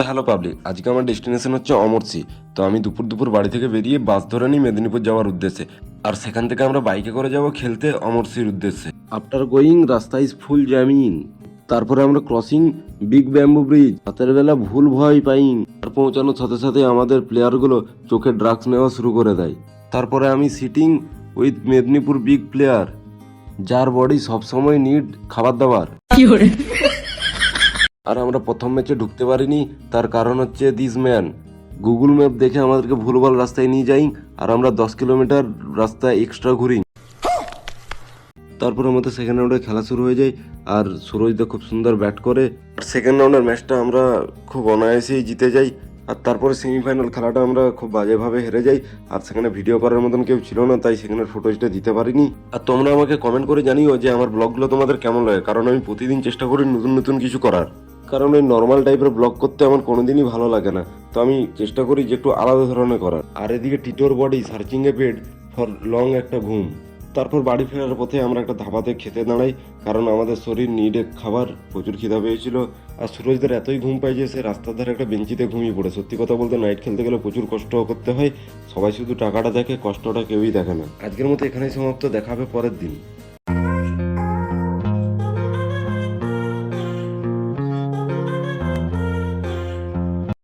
Hello public, আজকে আমার destination হচ্ছে অমরসি। তো আমি দুপুর বাড়ি থেকে বেরিয়ে বাস ধরে নিই মেদিনীপুর যাওয়ার উদ্দেশ্যে। আর সেখান থেকে আমরা বাইকে করে যাব খেলতে অমরসির উদ্দেশ্যে। আফটার গোয়িং রাস্তা ইজ ফুল জ্যামিং। তারপরে আমরা ক্রসিং বিগ ব্যাম্বু ব্রিজ। রাতের বেলা ভুল ভয় পাইং। আর পৌঁছানোর সাথে সাথে আমাদের প্লেয়ারগুলো চোখে ড্রাগস নেওয়া শুরু করে দেয়। তারপরে আমি sitting with Medinipur big player, যার বডি সবসময় নিড খাবার দাবার। আর আমরা প্রথম ম্যাচে ঢুকতে পারিনি, তার কারণ হচ্ছে দিস ম্যান গুগল ম্যাপ দেখে আমাদেরকে ভুলভাল রাস্তায় নিয়ে যাই। আর আমরা 10 কিলোমিটার রাস্তা এক্সট্রা ঘুরি। তারপর আমাদের সেকেন্ড রাউন্ডে খেলা শুরু হয়ে যায়। আর সুরজদা খুব সুন্দর ব্যাট করে। আর সেকেন্ড রাউন্ডের ম্যাচটা আমরা খুব অনায়াসেই জিতে যাই। আর তারপরে সেমিফাইনাল খেলাটা আমরা খুব বাজেভাবে হেরে যাই। আর সেখানে ভিডিও করার মতন কেউ ছিল না, তাই সেখানে ফুটেজটা দিতে পারিনি। আর তোমরা আমাকে কমেন্ট করে জানিও যে আমার ব্লগগুলো তোমাদের কেমন লাগে, কারণ আমি প্রতিদিন চেষ্টা করি নতুন নতুন কিছু করার। কারণ ওই নর্মাল টাইপের ব্লগ করতে আমার কোনোদিনই ভালো লাগে না, তো আমি চেষ্টা করি যে একটু আলাদা ধরনের করার। আর এদিকে টিটোর body searching a paid for long একটা ঘুম। তারপর বাড়ি ফেরার পথে আমরা একটা ধাবাতে খেতে দাঁড়াই, কারণ আমাদের শরীর নিডে খাবার, প্রচুর খিদা পেয়েছিল। আর সুরজদের এতই ঘুম পাই যে সে রাস্তার ধারে একটা বেঞ্চিতে ঘুমিয়ে পড়ে। সত্যি কথা বলতে নাইট খেলতে গেলে প্রচুর কষ্ট করতে হয়। সবাই শুধু টাকাটা দেখে, কষ্টটা কেউই দেখে না। আজকের মতো এখানেই সমাপ্ত, দেখা হবে পরের দিন।